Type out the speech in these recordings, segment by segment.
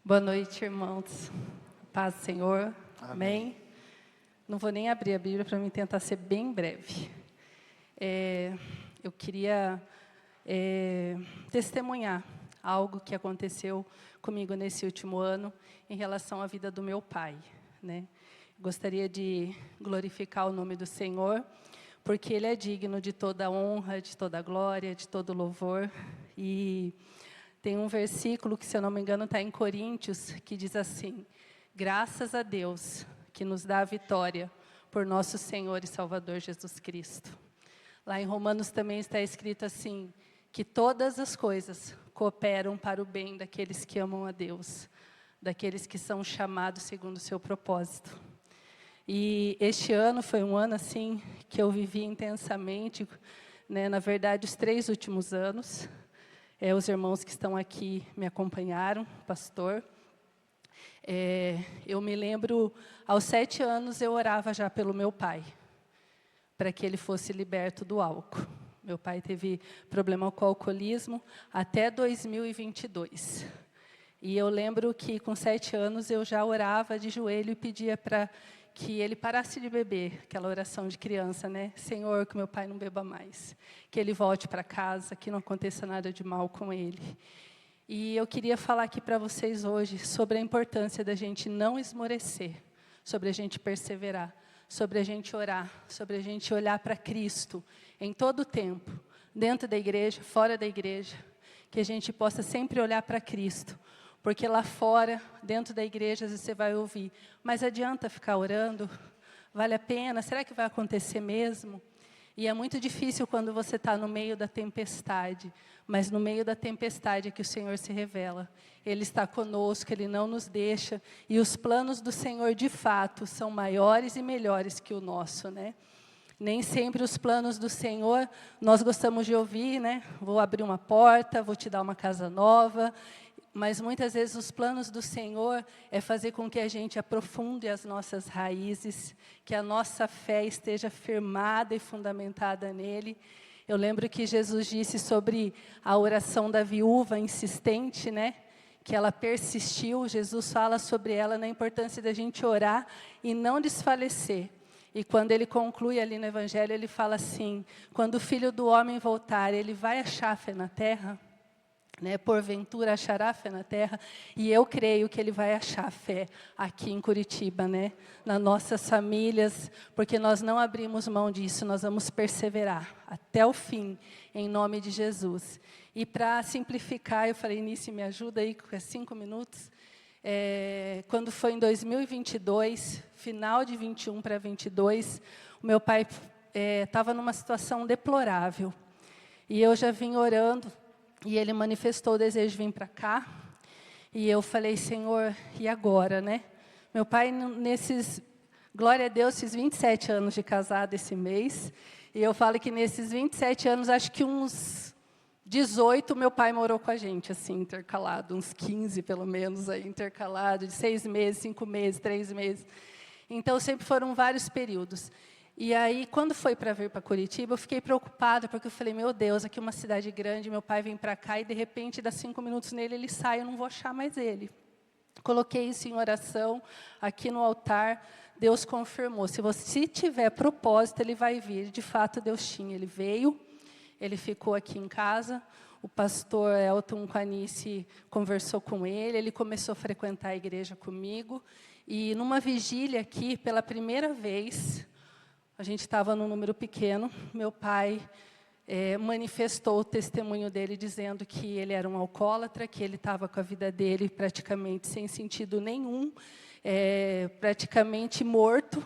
Boa noite, irmãos. Paz do Senhor. Amém. Não vou nem abrir a Bíblia para mim tentar ser bem breve. Eu queria testemunhar algo que aconteceu comigo nesse último ano em relação à vida do meu pai, né? Gostaria de glorificar o nome do Senhor, porque Ele é digno de toda honra, de toda glória, de todo louvor. E tem um versículo que, se eu não me engano, está em Coríntios, que diz assim: graças a Deus que nos dá a vitória por nosso Senhor e Salvador Jesus Cristo. Lá em Romanos também está escrito assim, que todas as coisas cooperam para o bem daqueles que amam a Deus, daqueles que são chamados segundo o seu propósito. E este ano foi um ano assim que eu vivi intensamente, né, na verdade, os 3 últimos anos. Os irmãos que estão aqui me acompanharam, pastor. Eu me lembro, aos 7 anos, eu orava já pelo meu pai, para que ele fosse liberto do álcool. Meu pai teve problema com o alcoolismo até 2022. E eu lembro que, com 7 anos, eu já orava de joelho e pedia para que ele parasse de beber, aquela oração de criança, né? Senhor, que meu pai não beba mais, que ele volte para casa, que não aconteça nada de mal com ele. E eu queria falar aqui para vocês hoje sobre a importância da gente não esmorecer, sobre a gente perseverar, sobre a gente orar, sobre a gente olhar para Cristo em todo o tempo, dentro da igreja, fora da igreja, que a gente possa sempre olhar para Cristo. Porque lá fora, dentro da igreja, você vai ouvir, mas adianta ficar orando? Vale a pena? Será que vai acontecer mesmo? E é muito difícil quando você está no meio da tempestade, mas no meio da tempestade é que o Senhor se revela. Ele está conosco, Ele não nos deixa, e os planos do Senhor, de fato, são maiores e melhores que o nosso, né? Nem sempre os planos do Senhor, nós gostamos de ouvir, né? Vou abrir uma porta, vou te dar uma casa nova. Mas muitas vezes os planos do Senhor é fazer com que a gente aprofunde as nossas raízes, que a nossa fé esteja firmada e fundamentada nele. Eu lembro que Jesus disse sobre a oração da viúva insistente, né? Que ela persistiu. Jesus fala sobre ela, na importância da gente orar e não desfalecer. E quando ele conclui ali no Evangelho, ele fala assim, quando o Filho do Homem voltar, ele vai achar fé na terra? Né, porventura achará fé na terra, e eu creio que ele vai achar fé aqui em Curitiba, né, nas nossas famílias, porque nós não abrimos mão disso, nós vamos perseverar até o fim, em nome de Jesus. E para simplificar, eu falei, Nice, me ajuda aí com 5 minutos, quando foi em 2022, final de 21 para 22, o meu pai estava numa situação deplorável, e eu já vim orando. E ele manifestou o desejo de vir para cá. E eu falei, Senhor, e agora, né? Meu pai, glória a Deus, fiz 27 anos de casado esse mês. E eu falo que nesses 27 anos, acho que uns 18, meu pai morou com a gente, assim, intercalado. Uns 15, pelo menos, aí, intercalado, de 6 meses, 5 meses, 3 meses. Então, sempre foram vários períodos. E aí, quando foi para vir para Curitiba, eu fiquei preocupada, porque eu falei, meu Deus, aqui é uma cidade grande, meu pai vem para cá, e de repente, dá 5 minutos nele, ele sai, eu não vou achar mais ele. Coloquei isso em oração, aqui no altar, Deus confirmou. Se você tiver propósito, ele vai vir. De fato, Deus tinha, ele veio, ele ficou aqui em casa, o pastor Elton Quanice conversou com ele, ele começou a frequentar a igreja comigo, e numa vigília aqui, pela primeira vez, a gente estava num número pequeno, meu pai manifestou o testemunho dele, dizendo que ele era um alcoólatra, que ele estava com a vida dele praticamente sem sentido nenhum, praticamente morto,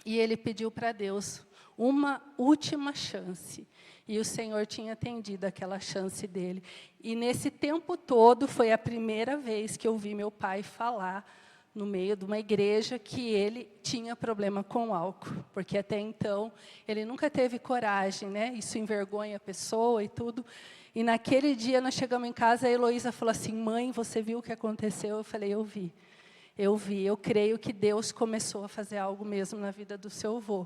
e ele pediu para Deus uma última chance, e o Senhor tinha atendido aquela chance dele. E nesse tempo todo, foi a primeira vez que eu vi meu pai falar no meio de uma igreja que ele tinha problema com álcool, porque até então ele nunca teve coragem, né? Isso envergonha a pessoa e tudo. E naquele dia nós chegamos em casa, a Heloísa falou assim, mãe, você viu o que aconteceu? Eu falei, eu vi, eu creio que Deus começou a fazer algo mesmo na vida do seu avô,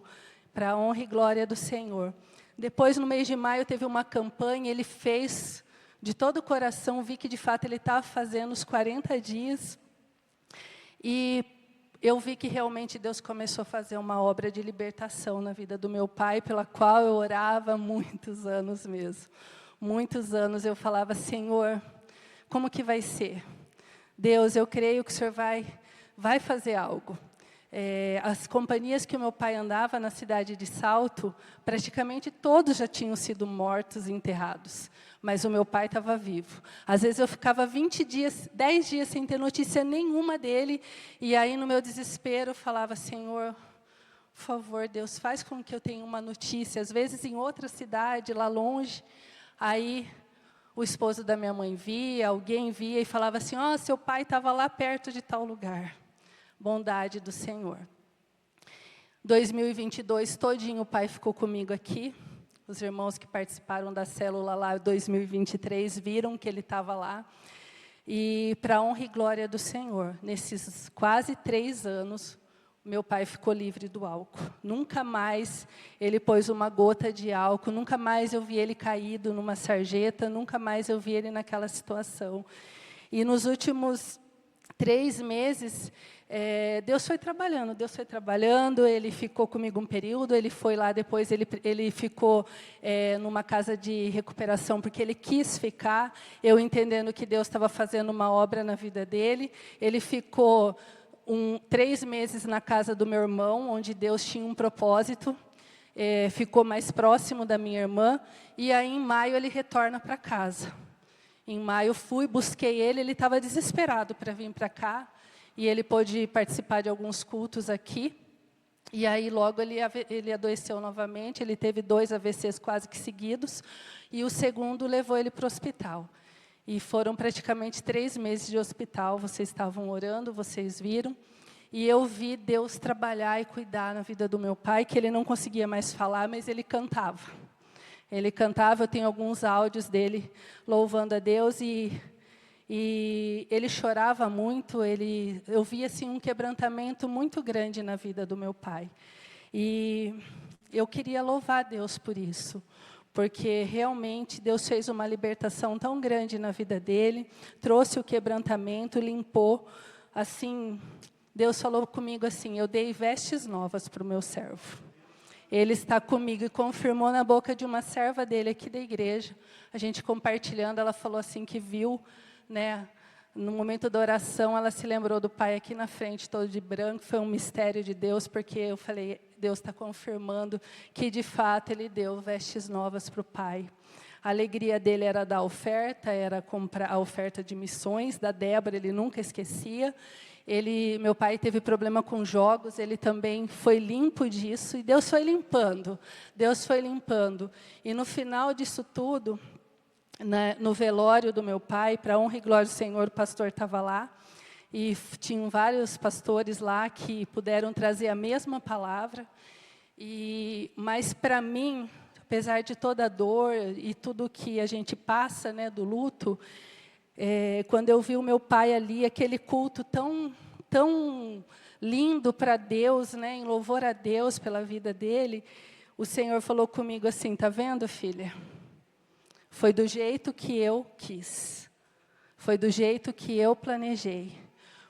para a honra e glória do Senhor. Depois, no mês de maio, teve uma campanha, ele fez De todo o coração, vi que, de fato, ele estava fazendo os 40 dias. E eu vi que, realmente, Deus começou a fazer uma obra de libertação na vida do meu pai, pela qual eu orava há muitos anos mesmo. Muitos anos eu falava, Senhor, como que vai ser? Deus, eu creio que o Senhor vai fazer algo. As companhias que o meu pai andava na cidade de Salto, praticamente todos já tinham sido mortos e enterrados. Mas o meu pai estava vivo. Às vezes eu ficava 20 dias, 10 dias sem ter notícia nenhuma dele. E aí, no meu desespero, eu falava, Senhor, por favor, Deus, faz com que eu tenha uma notícia. Às vezes em outra cidade, lá longe. Aí o esposo da minha mãe via, alguém via e falava assim, seu pai estava lá perto de tal lugar. Bondade do Senhor. 2022, todinho o pai ficou comigo aqui. Os irmãos que participaram da célula lá em 2023 viram que ele estava lá. E, para a honra e glória do Senhor, nesses quase 3 anos, meu pai ficou livre do álcool. Nunca mais ele pôs uma gota de álcool, nunca mais eu vi ele caído numa sarjeta, nunca mais eu vi ele naquela situação. E nos últimos 3 meses, Deus foi trabalhando, ele ficou comigo um período, ele foi lá depois, ele ficou numa casa de recuperação, porque ele quis ficar, eu entendendo que Deus estava fazendo uma obra na vida dele, ele ficou 3 meses na casa do meu irmão, onde Deus tinha um propósito, ficou mais próximo da minha irmã, e aí em maio ele retorna para casa. Em maio busquei ele estava desesperado para vir para cá, e ele pôde participar de alguns cultos aqui, e aí logo ele adoeceu novamente, ele teve 2 AVCs quase que seguidos, e o segundo levou ele para o hospital. E foram praticamente 3 meses de hospital, vocês estavam orando, vocês viram, e eu vi Deus trabalhar e cuidar na vida do meu pai, que ele não conseguia mais falar, mas ele cantava. Ele cantava, eu tenho alguns áudios dele louvando a Deus, e ele chorava muito, eu via assim, um quebrantamento muito grande na vida do meu pai. E eu queria louvar a Deus por isso, porque realmente Deus fez uma libertação tão grande na vida dele, trouxe o quebrantamento, limpou. Assim, Deus falou comigo assim, eu dei vestes novas para o meu servo. Ele está comigo e confirmou na boca de uma serva dele aqui da igreja. A gente compartilhando, ela falou assim que viu, no momento da oração, ela se lembrou do pai aqui na frente, todo de branco. Foi um mistério de Deus, porque eu falei, Deus está confirmando que, de fato, ele deu vestes novas para o pai. A alegria dele era dar oferta, era comprar a oferta de missões, da Débora, ele nunca esquecia. Meu pai teve problema com jogos, ele também foi limpo disso, e Deus foi limpando. Deus foi limpando. E no final disso tudo, no velório do meu pai, para a honra e glória do Senhor, o pastor estava lá, e tinham vários pastores lá que puderam trazer a mesma palavra, mas para mim, apesar de toda a dor e tudo que a gente passa, do luto, quando eu vi o meu pai ali, aquele culto tão lindo para Deus, em louvor a Deus pela vida dele, o Senhor falou comigo assim, tá vendo, filha? Foi do jeito que eu quis. Foi do jeito que eu planejei.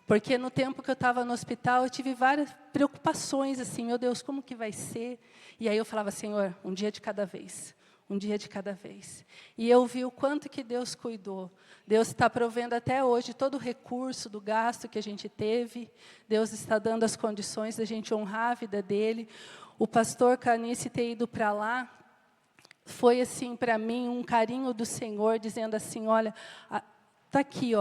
Porque no tempo que eu estava no hospital, eu tive várias preocupações, assim, meu Deus, como que vai ser? E aí eu falava, Senhor, um dia de cada vez. Um dia de cada vez. E eu vi o quanto que Deus cuidou. Deus está provendo até hoje todo o recurso do gasto que a gente teve. Deus está dando as condições da gente honrar a vida dele. O pastor Canice ter ido para lá, foi assim para mim um carinho do Senhor, dizendo assim, olha, está aqui,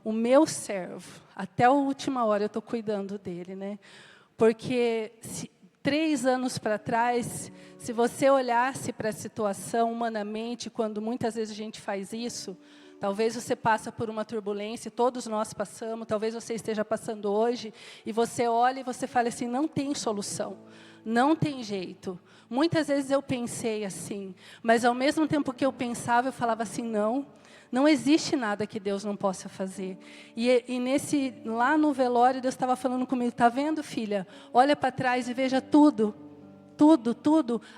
o meu servo, até a última hora eu estou cuidando dele, Porque 3 anos para trás, se você olhasse para a situação humanamente, quando muitas vezes a gente faz isso, talvez você passa por uma turbulência, todos nós passamos, talvez você esteja passando hoje, e você olha e você fala assim, não tem solução, não tem jeito. Muitas vezes eu pensei assim, mas ao mesmo tempo que eu pensava, eu falava assim, não existe nada que Deus não possa fazer. E lá no velório, Deus estava falando comigo, está vendo, filha? Olha para trás e veja tudo,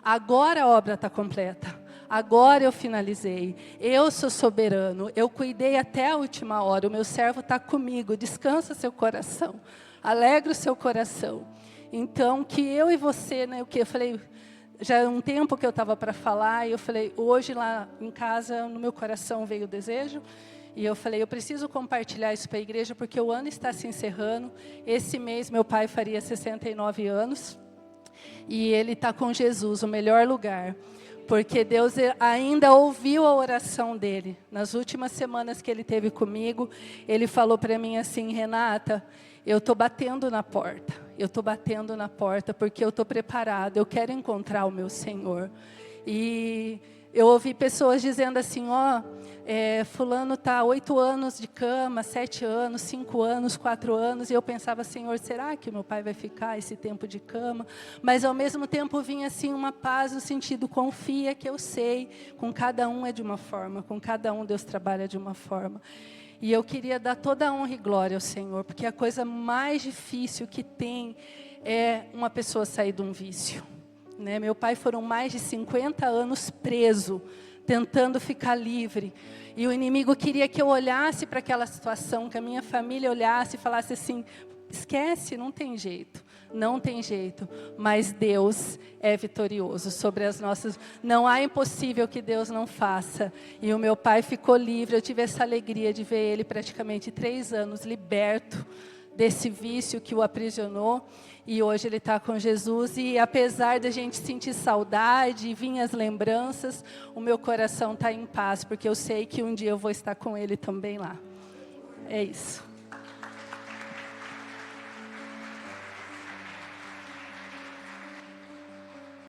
agora a obra está completa. Agora eu finalizei. Eu sou soberano. Eu cuidei até a última hora. O meu servo está comigo. Descansa seu coração. Alegra o seu coração. Então, que eu e você, né, o que eu falei, já é um tempo que eu estava para falar, e eu falei, hoje lá em casa, no meu coração veio o desejo, e eu falei, eu preciso compartilhar isso para a igreja, porque o ano está se encerrando. Esse mês meu pai faria 69 anos, e ele está com Jesus, o melhor lugar. Porque Deus ainda ouviu a oração dele. Nas últimas semanas que ele teve comigo, ele falou para mim assim, Renata, eu estou batendo na porta. Eu estou batendo na porta porque eu estou preparado. Eu quero encontrar o meu Senhor. E eu ouvi pessoas dizendo assim, fulano está 8 anos de cama, 7 anos, 5 anos, 4 anos. E eu pensava, Senhor, será que meu pai vai ficar esse tempo de cama? Mas ao mesmo tempo vinha assim uma paz no sentido, confia que eu sei. Com cada um é de uma forma, com cada um Deus trabalha de uma forma. E eu queria dar toda a honra e glória ao Senhor, porque a coisa mais difícil que tem é uma pessoa sair de um vício. Né? Meu pai foram mais de 50 anos preso, tentando ficar livre. E o inimigo queria que eu olhasse para aquela situação, que a minha família olhasse e falasse assim, esquece, não tem jeito. Não tem jeito, mas Deus é vitorioso sobre as nossas... Não há impossível que Deus não faça. E o meu pai ficou livre, eu tive essa alegria de ver ele praticamente 3 anos liberto desse vício que o aprisionou. E hoje ele está com Jesus. E apesar da gente sentir saudade e vir as lembranças, o meu coração está em paz, porque eu sei que um dia eu vou estar com ele também lá. É isso.